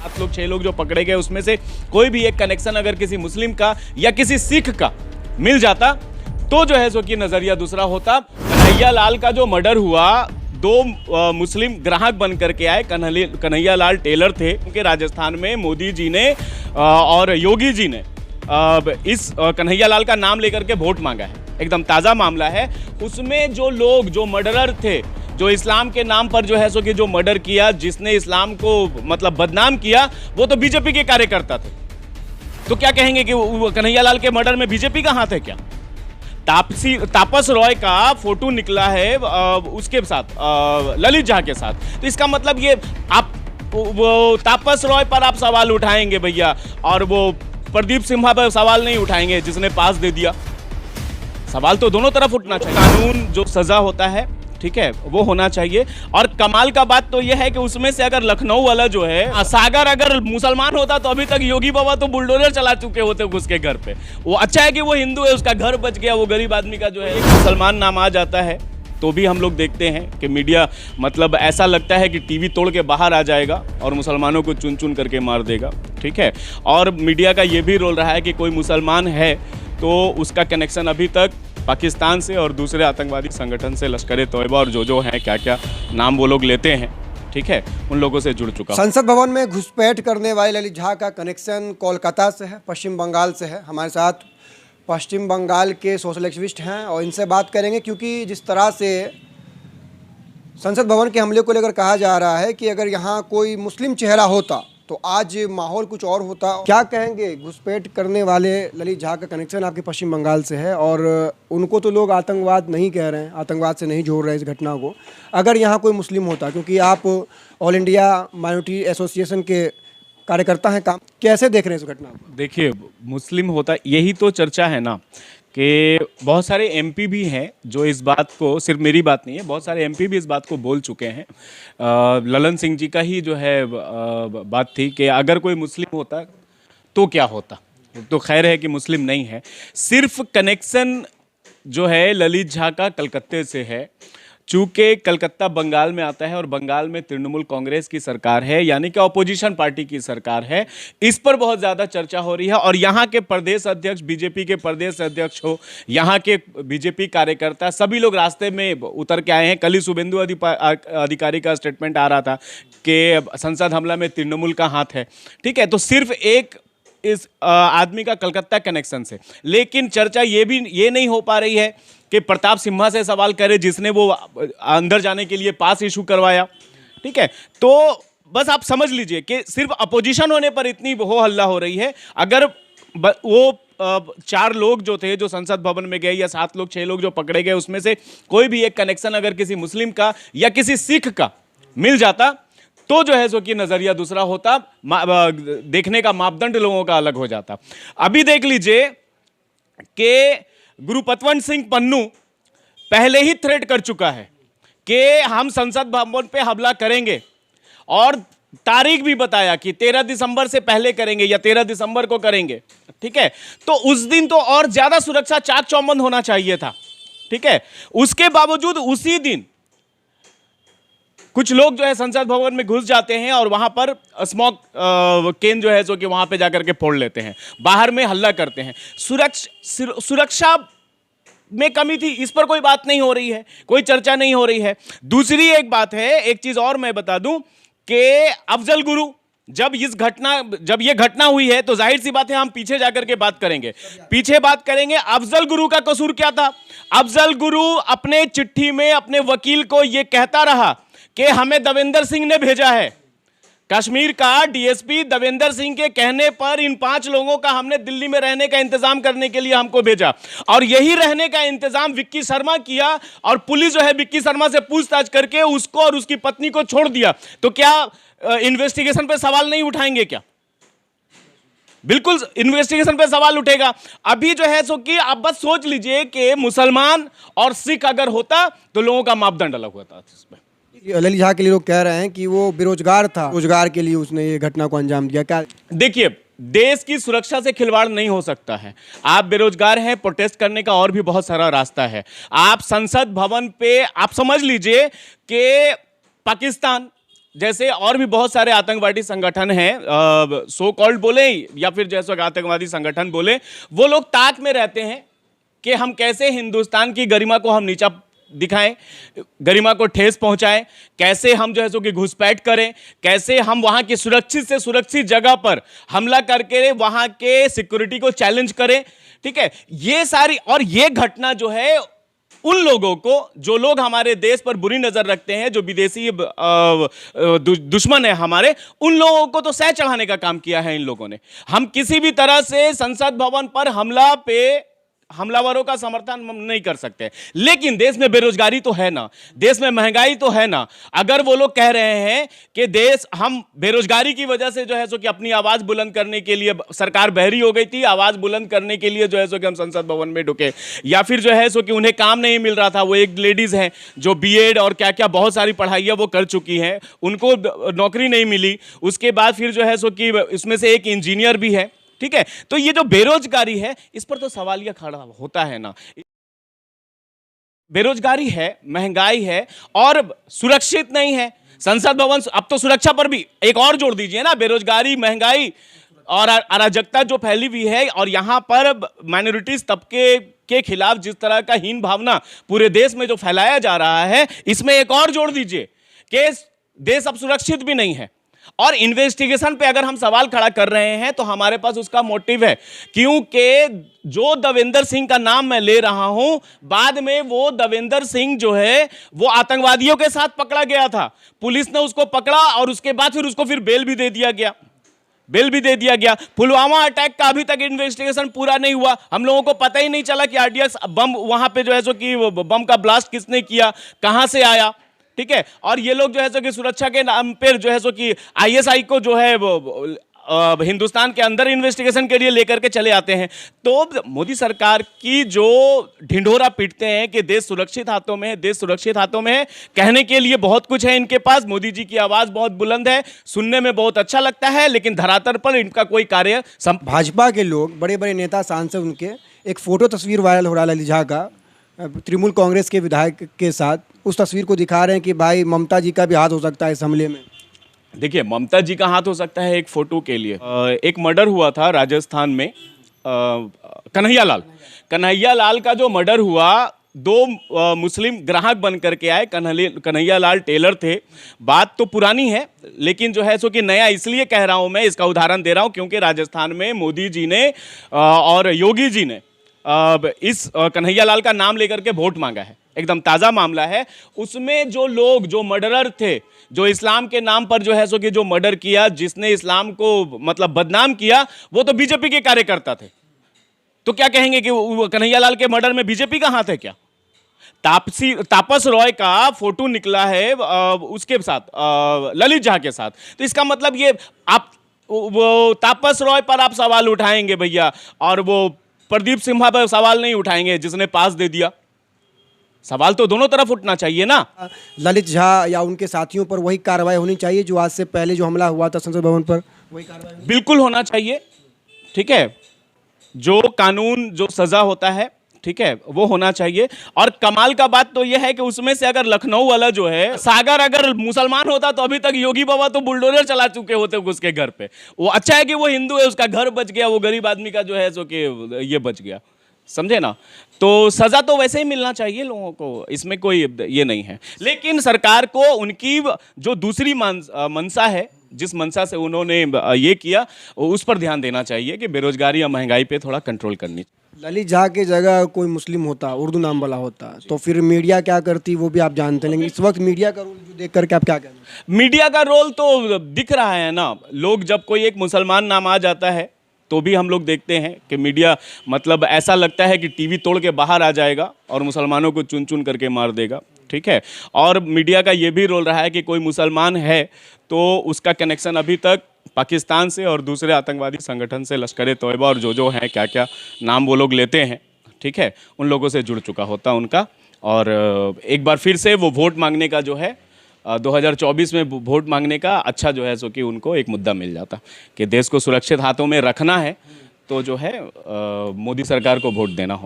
7 लोग 6 लोग जो पकड़े गए उसमें से कोई भी एक कनेक्शन अगर किसी मुस्लिम का या किसी सिख का मिल जाता तो जो है सो कि नजरिया दूसरा होता। कन्हैया लाल का जो मर्डर हुआ, 2 मुस्लिम ग्राहक बन करके आए। कन्हैया लाल टेलर थे, क्योंकि राजस्थान में मोदी जी ने और योगी जी ने इस कन्हैया लाल का नाम लेकर के वोट मांगा है। एकदम ताज़ा मामला है। उसमें जो लोग जो मर्डरर थे, जो इस्लाम के नाम पर जो है सो कि जो मर्डर किया, जिसने इस्लाम को मतलब बदनाम किया, वो तो बीजेपी के कार्यकर्ता थे। तो क्या कहेंगे कि कन्हैया लाल के मर्डर में बीजेपी का हाथ है क्या? तापस रॉय का फोटो निकला है उसके साथ, ललित झा के साथ। तो इसका मतलब ये आप वो तापस रॉय पर आप सवाल उठाएंगे भैया, और वो प्रदीप सिम्हा पर सवाल नहीं उठाएंगे जिसने पास दे दिया। सवाल तो दोनों तरफ उठना चाहिए। कानून जो सजा होता है, ठीक है, वो होना चाहिए। और कमाल का बात तो यह है कि उसमें से अगर लखनऊ वाला जो है सागर अगर मुसलमान होता तो अभी तक योगी बाबा तो बुलडोजर चला चुके होते उसके घर पे। वो अच्छा है कि वो हिंदू है, उसका घर बच गया, वो गरीब आदमी का जो है एक मुसलमान नाम आ जाता है तो भी हम लोग देखते हैं कि मीडिया मतलब ऐसा लगता है कि टीवी तोड़ के बाहर आ जाएगा और मुसलमानों को चुन चुन करके मार देगा, ठीक है। और मीडिया का ये भी रोल रहा है कि कोई मुसलमान है तो उसका कनेक्शन अभी तक पाकिस्तान से और दूसरे आतंकवादी संगठन से, लश्कर तोयबा और जो हैं, क्या क्या नाम वो लोग लेते हैं, ठीक है, उन लोगों से जुड़ चुका। संसद भवन में घुसपैठ करने वाले ललित झा का कनेक्शन कोलकाता से है, पश्चिम बंगाल से है। हमारे साथ पश्चिम बंगाल के सोशल एक्टिविस्ट हैं और इनसे बात करेंगे, क्योंकि जिस तरह से संसद भवन के हमले को लेकर कहा जा रहा है कि अगर यहाँ कोई मुस्लिम चेहरा होता तो आज माहौल कुछ और होता। क्या कहेंगे? घुसपैठ करने वाले ललित झा का कनेक्शन आपके पश्चिम बंगाल से है और उनको तो लोग आतंकवाद नहीं कह रहे हैं, आतंकवाद से नहीं जोड़ रहे हैं इस घटना को। अगर यहाँ कोई मुस्लिम होता, क्योंकि आप ऑल इंडिया माइनॉरिटी एसोसिएशन के कार्यकर्ता हैं, काम कैसे देख रहे हैं इस घटना को? देखिए, मुस्लिम होता, यही तो चर्चा है ना कि बहुत सारे एमपी भी हैं जो इस बात को, सिर्फ मेरी बात नहीं है, बहुत सारे एमपी भी इस बात को बोल चुके हैं। ललन सिंह जी का ही जो है बात थी कि अगर कोई मुस्लिम होता तो क्या होता। तो खैर है कि मुस्लिम नहीं है। सिर्फ कनेक्शन जो है ललित झा का कलकत्ते से है, चूँकि कलकत्ता बंगाल में आता है और बंगाल में तृणमूल कांग्रेस की सरकार है, यानी कि अपोजिशन पार्टी की सरकार है। इस पर बहुत ज़्यादा चर्चा हो रही है और यहाँ के प्रदेश अध्यक्ष, बीजेपी के प्रदेश अध्यक्ष हो, यहाँ के बीजेपी कार्यकर्ता, सभी लोग रास्ते में उतर के आए हैं। कल ही शुभेंदु अधिकारी का स्टेटमेंट आ रहा था कि संसद हमला में तृणमूल का हाथ है, ठीक है। तो सिर्फ एक इस आदमी का कलकत्ता कनेक्शन से, लेकिन चर्चा ये नहीं हो पा रही है कि प्रताप सिम्हा से सवाल करे जिसने वो अंदर जाने के लिए पास इशू करवाया, ठीक है। तो बस आप समझ लीजिए कि सिर्फ अपोजिशन होने पर इतनी हो हल्ला हो रही है। अगर वो 4 लोग जो थे जो संसद भवन में गए या 7 लोग 6 लोग जो पकड़े गए उसमें से कोई भी एक कनेक्शन अगर किसी मुस्लिम का या किसी सिख का मिल जाता तो जो है सो कि नजरिया दूसरा होता, देखने का मापदंड लोगों का अलग हो जाता। अभी देख लीजिए कि गुरुपतवंत सिंह पन्नू पहले ही थ्रेट कर चुका है कि हम संसद भवन पे हमला करेंगे और तारीख भी बताया कि 13 दिसंबर से पहले करेंगे या 13 दिसंबर को करेंगे, ठीक है। तो उस दिन तो और ज्यादा सुरक्षा चाक चौबंद होना चाहिए था, ठीक है। उसके बावजूद उसी दिन कुछ लोग जो है संसद भवन में घुस जाते हैं और वहां पर स्मोक केन जो है जो कि वहां पे जाकर के फोड़ लेते हैं, बाहर में हल्ला करते हैं। सुरक्षा में कमी थी, इस पर कोई बात नहीं हो रही है, कोई चर्चा नहीं हो रही है। दूसरी एक बात है, एक चीज और मैं बता दूं कि अफजल गुरु जब ये घटना हुई है तो जाहिर सी बात है हम पीछे जाकर के बात करेंगे। अफजल गुरु का कसूर क्या था? अफजल गुरु अपने चिट्ठी में अपने वकील को यह कहता रहा कि हमें देवेंद्र सिंह ने भेजा है। कश्मीर का डीएसपी देवेंद्र सिंह के कहने पर इन 5 लोगों का हमने दिल्ली में रहने का इंतजाम करने के लिए हमको भेजा और यही रहने का इंतजाम विक्की शर्मा किया और पुलिस जो है विक्की शर्मा से पूछताछ करके उसको और उसकी पत्नी को छोड़ दिया। तो क्या इन्वेस्टिगेशन पे सवाल नहीं उठाएंगे क्या? बिल्कुल इन्वेस्टिगेशन पे सवाल उठेगा। अभी जो है सो कि आप बस सोच लीजिए कि मुसलमान और सिख अगर होता तो लोगों का मापदंड अलग होता। इसमें ललित झा के लिए लोग कह रहे हैं कि वो बेरोजगार था, रोजगार के लिए उसने ये घटना को अंजाम दिया। क्या देखिए, देश की सुरक्षा से खिलवाड़ नहीं हो सकता है। आप बेरोजगार हैं, प्रोटेस्ट करने का और भी बहुत सारा रास्ता है। आप संसद भवन पे आप समझ लीजिए कि पाकिस्तान जैसे और भी बहुत सारे आतंकवादी संगठन हैं, सो कॉल्ड बोले या फिर जैसे आतंकवादी संगठन बोले, वो लोग ताक में रहते हैं कि हम कैसे हिंदुस्तान की गरिमा को हम नीचा दिखाएं, गरिमा को ठेस पहुंचाएं, कैसे हम जो है सो कि घुसपैठ करें, कैसे हम वहां की सुरक्षित से सुरक्षित जगह पर हमला करके वहां के सिक्योरिटी को चैलेंज करें। ठीक है, ये सारी और ये घटना जो है उन लोगों को, जो लोग हमारे देश पर बुरी नजर रखते हैं, जो विदेशी दुश्मन है हमारे, उन लोगों को तो सह चढ़ाने का काम किया है इन लोगों ने। हम किसी भी तरह से संसद भवन पर हमलावरों का समर्थन हम नहीं कर सकते, लेकिन देश में बेरोजगारी तो है ना, देश में महंगाई तो है ना। अगर वो लोग कह रहे हैं कि देश हम बेरोजगारी की वजह से जो है सो कि अपनी आवाज बुलंद करने के लिए सरकार बहरी हो गई थी, आवाज बुलंद करने के लिए जो है सो कि हम संसद भवन में ढुके, या फिर जो है सो कि उन्हें काम नहीं मिल रहा था, वो एक लेडीज हैं जो बीएड और क्या क्या बहुत सारी पढ़ाइयाँ वो कर चुकी हैं, उनको नौकरी नहीं मिली, उसके बाद फिर जो है सो कि इसमें से एक इंजीनियर भी है। ठीक है, तो ये जो बेरोजगारी है इस पर तो सवाल यह खड़ा होता है ना, बेरोजगारी है, महंगाई है और सुरक्षित नहीं है संसद भवन। अब तो सुरक्षा पर भी एक और जोड़ दीजिए ना, बेरोजगारी, महंगाई और अराजकता जो फैली हुई है, और यहां पर माइनॉरिटीज तबके के खिलाफ जिस तरह का हीन भावना पूरे देश में जो फैलाया जा रहा है, इसमें एक और जोड़ दीजिए कि देश अब सुरक्षित भी नहीं है। और इन्वेस्टिगेशन पे अगर हम सवाल खड़ा कर रहे हैं तो हमारे पास उसका मोटिव है, क्योंकि जो दविंदर सिंह का नाम मैं ले रहा हूं, बाद में वो दविंदर सिंह जो है वो आतंकवादियों के साथ पकड़ा गया था, पुलिस ने उसको पकड़ा और उसके बाद फिर उसको फिर बेल भी दे दिया गया। पुलवामा अटैक का अभी तक इन्वेस्टिगेशन पूरा नहीं हुआ, हम लोगों को पता ही नहीं चला कि आरडीएक्स बम वहां पे जो है सो कि बम का ब्लास्ट किसने किया, कहां से आया। ठीक है, और ये लोग जो है सो कि सुरक्षा के नाम पर जो है सो कि आईएसआई को जो है हिंदुस्तान के अंदर इन्वेस्टिगेशन के लिए लेकर के चले आते हैं। तो मोदी सरकार की जो ढिंढोरा पीटते हैं कि देश सुरक्षित हाथों में है, देश सुरक्षित हाथों में है, कहने के लिए बहुत कुछ है इनके पास, मोदी जी की आवाज बहुत बुलंद है, सुनने में बहुत अच्छा लगता है, लेकिन धरातल पर इनका कोई कार्य भाजपा के लोग, बड़े बड़े नेता, सांसद, उनके एक फोटो तस्वीर वायरल हो रहा है ललित झा का तृणमूल कांग्रेस के विधायक के साथ, उस तस्वीर को दिखा रहे हैं कि भाई ममता जी का भी हाथ हो सकता है इस हमले में। देखिए, ममता जी का हाथ हो सकता है एक फोटो के लिए। एक मर्डर हुआ था राजस्थान में, कन्हैया लाल का जो मर्डर हुआ, दो मुस्लिम ग्राहक बन करके आए, कन्हैया लाल टेलर थे। बात तो पुरानी है, लेकिन जो है सो कि नया इसलिए कह रहा हूं मैं, इसका उदाहरण दे रहा हूं क्योंकि राजस्थान में मोदी जी ने और योगी जी ने इस कन्हैया लाल का नाम लेकर के वोट मांगा है, एकदम ताज़ा मामला है। उसमें जो लोग, जो मर्डरर थे, जो इस्लाम के नाम पर जो है सो कि जो मर्डर किया, जिसने इस्लाम को मतलब बदनाम किया, वो तो बीजेपी के कार्यकर्ता थे। तो क्या कहेंगे कि कन्हैया लाल के मर्डर में बीजेपी का हाथ है क्या? तापस रॉय का फोटो निकला है उसके साथ, ललित झा के साथ, तो इसका मतलब ये आप वो तापस रॉय पर आप सवाल उठाएंगे भैया, और वो प्रदीप सिम्हा पर सवाल नहीं उठाएंगे जिसने पास दे दिया। सवाल तो दोनों तरफ उठना चाहिए ना। ललित झा या उनके साथियों पर वही कार्रवाई होनी चाहिए जो आज से पहले जो हमला हुआ था संसद भवन पर, वही कार्रवाई बिल्कुल होना चाहिए। ठीक है, जो कानून, जो सजा होता है, ठीक है, वो होना चाहिए। और कमाल का बात तो यह है कि उसमें से अगर लखनऊ वाला जो है सागर अगर मुसलमान होता तो अभी तक योगी बाबा तो बुलडोजर चला चुके होते उसके घर पे। वो अच्छा है कि वो हिंदू है, उसका घर बच गया, वो गरीब आदमी का जो है सो कि ये बच गया, समझे ना। तो सजा तो वैसे ही मिलना चाहिए लोगों को, इसमें कोई ये नहीं है। लेकिन सरकार को उनकी जो दूसरी मंशा है, जिस मंशा से उन्होंने ये किया, उस पर ध्यान देना चाहिए कि बेरोजगारी या महंगाई पे थोड़ा कंट्रोल करनी। ललित झा की जगह कोई मुस्लिम होता, उर्दू नाम वाला होता, तो फिर मीडिया क्या करती वो भी आप जानते हैं। लेकिन इस वक्त मीडिया का रोल जो देख करके आप क्या कहते हैं? मीडिया का रोल तो दिख रहा है ना, लोग जब कोई एक मुसलमान नाम आ जाता है तो भी हम लोग देखते हैं कि मीडिया मतलब ऐसा लगता है कि टीवी तोड़ के बाहर आ जाएगा और मुसलमानों को चुन चुन करके मार देगा। ठीक है, और मीडिया का ये भी रोल रहा है कि कोई मुसलमान है तो उसका कनेक्शन अभी तक पाकिस्तान से और दूसरे आतंकवादी संगठन से, लश्कर तोयबा और जो हैं, क्या क्या नाम वो लोग लेते हैं, ठीक है, उन लोगों से जुड़ चुका होता उनका। और एक बार फिर से वो वोट मांगने का जो है 2024 में वोट मांगने का अच्छा जो है सो कि उनको एक मुद्दा मिल जाता कि देश को सुरक्षित हाथों में रखना है तो जो है मोदी सरकार को वोट देना हो।